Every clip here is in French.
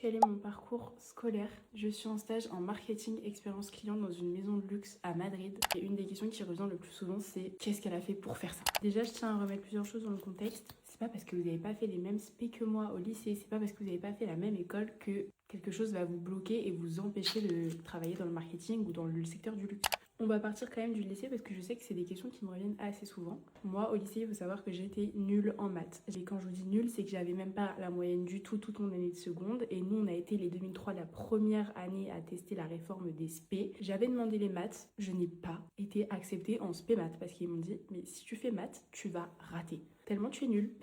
Quel est mon parcours scolaire? Je suis en stage en marketing expérience client dans une maison de luxe à Madrid. Et une des questions qui revient le plus souvent, c'est qu'est-ce qu'elle a fait pour faire ça? Déjà, je tiens à remettre plusieurs choses dans le contexte. C'est pas parce que vous n'avez pas fait les mêmes spé que moi au lycée, c'est pas parce que vous n'avez pas fait la même école que quelque chose va vous bloquer et vous empêcher de travailler dans le marketing ou dans le secteur du luxe. On va partir quand même du lycée parce que je sais que c'est des questions qui me reviennent assez souvent. Moi, au lycée, il faut savoir que j'étais nulle en maths. Et quand je vous dis nulle, c'est que j'avais même pas la moyenne du tout toute mon année de seconde. Et nous, on a été les 2003 la première année à tester la réforme des spé. J'avais demandé les maths, je n'ai pas été acceptée en spé maths parce qu'ils m'ont dit mais si tu fais maths, tu vas rater. Tellement tu es nulle.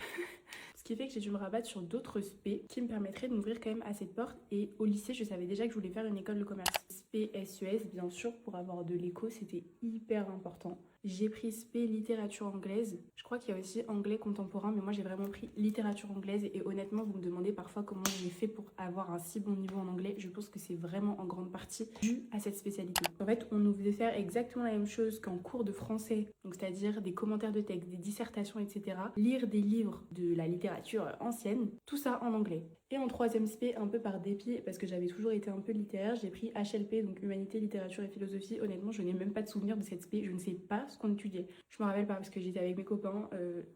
Ce qui fait que j'ai dû me rabattre sur d'autres spé qui me permettraient de m'ouvrir quand même à cette porte. Et au lycée, je savais déjà que je voulais faire une école de commerce. Spé SES, bien sûr, pour avoir de l'éco, c'était hyper important. J'ai pris spé littérature anglaise. Je crois qu'il y a aussi anglais contemporain, mais moi j'ai vraiment pris littérature anglaise. Et honnêtement, vous me demandez parfois comment j'ai fait pour avoir un si bon niveau en anglais. Je pense que c'est vraiment en grande partie dû à cette spécialité. En fait, on nous faisait faire exactement la même chose qu'en cours de français, donc c'est-à-dire des commentaires de texte, des dissertations, etc. Lire des livres de la littérature ancienne, tout ça en anglais. Et en troisième spé, un peu par dépit, parce que j'avais toujours été un peu littéraire, j'ai pris HLP, donc Humanité, Littérature et Philosophie. Honnêtement, je n'ai même pas de souvenir de cette spé, je ne sais pas ce qu'on étudiait. Je me rappelle pas parce que j'étais avec mes copains,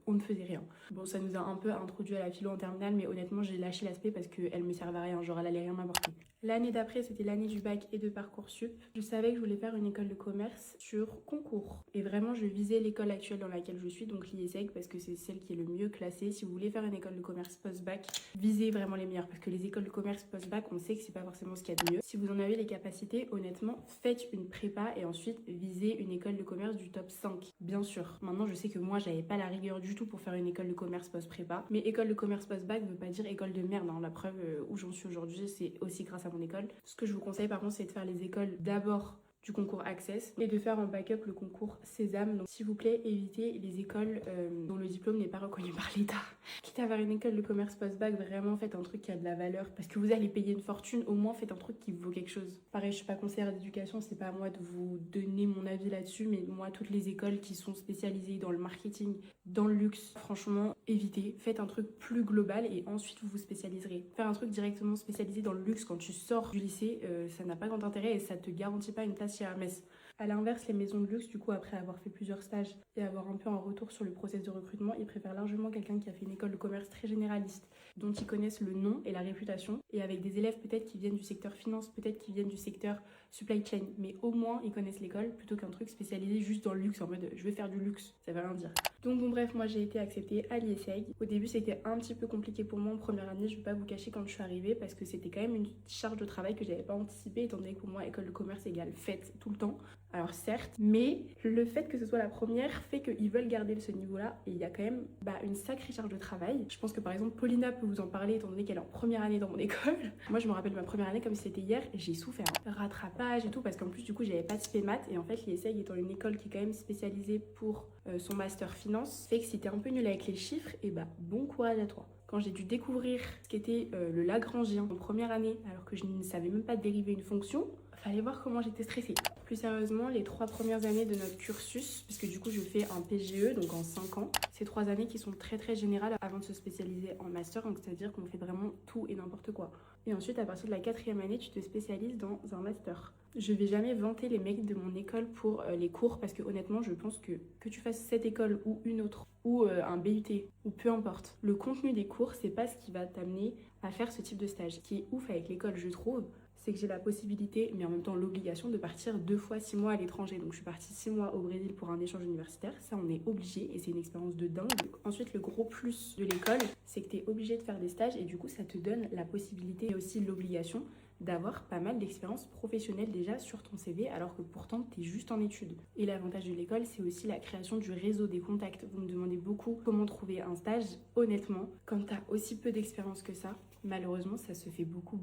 on ne faisait rien. Bon, ça nous a un peu introduit à la philo en terminale, mais honnêtement, j'ai lâché la spé parce qu'elle me servait à rien, genre elle allait rien m'apporter. L'année d'après, c'était l'année du bac et de Parcoursup. Je savais que je voulais faire une école de commerce sur concours. Et vraiment, je visais l'école actuelle dans laquelle je suis, donc l'IESEG, parce que c'est celle qui est le mieux classée. Si vous voulez faire une école de commerce post-bac, visez vraiment les meilleures, parce que les écoles de commerce post-bac, on sait que c'est pas forcément ce qu'il y a de mieux. Si vous en avez les capacités, honnêtement, faites une prépa et ensuite visez une école de commerce du top 5. Bien sûr. Maintenant, je sais que moi, j'avais pas la rigueur du tout pour faire une école de commerce post-prépa, mais école de commerce post-bac veut pas dire école de merde, hein. La preuve où j'en suis aujourd'hui, c'est aussi grâce à mon école. Ce que je vous conseille par contre, c'est de faire les écoles d'abord du concours Access et de faire en backup le concours Sésame. Donc s'il vous plaît, évitez les écoles dont le diplôme n'est pas reconnu par l'État. Quitte à faire une école de commerce post-bac, vraiment faites un truc qui a de la valeur parce que vous allez payer une fortune, au moins faites un truc qui vaut quelque chose. Pareil, je suis pas conseillère d'éducation, c'est pas à moi de vous donner mon avis là-dessus, mais moi, toutes les écoles qui sont spécialisées dans le marketing, dans le luxe, franchement, évitez. Faites un truc plus global et ensuite vous vous spécialiserez. Faire un truc directement spécialisé dans le luxe quand tu sors du lycée, ça n'a pas grand intérêt et ça te garantit pas une place chez Hermès. À l'inverse, les maisons de luxe, du coup, après avoir fait plusieurs stages et avoir un peu un retour sur le process de recrutement, ils préfèrent largement quelqu'un qui a fait une école de commerce très généraliste, dont ils connaissent le nom et la réputation, et avec des élèves peut-être qui viennent du secteur finance, peut-être qui viennent du secteur supply chain, mais au moins ils connaissent l'école plutôt qu'un truc spécialisé juste dans le luxe, en mode je vais faire du luxe, ça veut rien dire. Donc bon bref, moi j'ai été acceptée à l'IESEG. Au début c'était un petit peu compliqué pour moi en première année, je vais pas vous cacher quand je suis arrivée, parce que c'était quand même une charge de travail que j'avais pas anticipée, étant donné que pour moi école de commerce égale fête tout le temps. Alors certes, mais le fait que ce soit la première fait qu'ils veulent garder ce niveau-là et il y a quand même une sacrée charge de travail. Je pense que par exemple Paulina peut vous en parler étant donné qu'elle est en première année dans mon école. Moi je me rappelle ma première année comme si c'était hier, j'ai souffert. Rattrapage et tout parce qu'en plus du coup j'avais pas de spé maths et en fait l'IESEG étant une école qui est quand même spécialisée pour son master finance fait que si t'es un peu nul avec les chiffres, et bon courage à toi. Quand j'ai dû découvrir ce qu'était le Lagrangien en première année, alors que je ne savais même pas dériver une fonction, fallait voir comment j'étais stressée. Plus sérieusement, les 3 premières années de notre cursus, puisque du coup je fais un PGE, donc en 5 ans, ces 3 années qui sont très très générales avant de se spécialiser en master, donc c'est-à-dire qu'on fait vraiment tout et n'importe quoi. Et ensuite, à partir de la 4e année, tu te spécialises dans un master. Je vais jamais vanter les mecs de mon école pour les cours, parce que honnêtement, je pense que tu fasses cette école ou une autre, ou un BUT, ou peu importe. Le contenu des cours, c'est pas ce qui va t'amener à faire ce type de stage. Ce qui est ouf avec l'école, je trouve, c'est que j'ai la possibilité, mais en même temps l'obligation de partir 2 fois 6 mois à l'étranger. Donc je suis partie 6 mois au Brésil pour un échange universitaire, ça on est obligé et c'est une expérience de dingue. Ensuite, le gros plus de l'école, c'est que tu es obligé de faire des stages et du coup ça te donne la possibilité et aussi l'obligation d'avoir pas mal d'expérience professionnelle déjà sur ton CV alors que pourtant tu es juste en études. Et l'avantage de l'école, c'est aussi la création du réseau des contacts. Vous me demandez beaucoup comment trouver un stage. Honnêtement, quand tu as aussi peu d'expérience que ça, malheureusement ça se fait beaucoup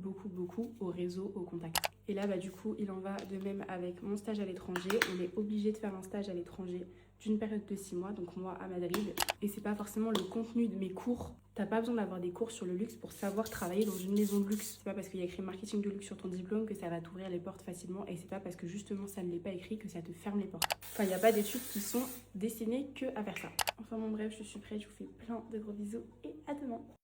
au réseau, au contact. Et là du coup il en va de même avec mon stage à l'étranger. On est obligé de faire un stage à l'étranger d'une période de 6 mois, donc moi à Madrid. Et c'est pas forcément le contenu de mes cours. T'as pas besoin d'avoir des cours sur le luxe pour savoir travailler dans une maison de luxe. C'est pas parce qu'il y a écrit marketing de luxe sur ton diplôme que ça va t'ouvrir les portes facilement. Et c'est pas parce que justement ça ne l'est pas écrit que ça te ferme les portes. Enfin, il n'y a pas d'études qui sont destinées que à faire ça. Enfin bon bref, je suis prête, je vous fais plein de gros bisous et à demain.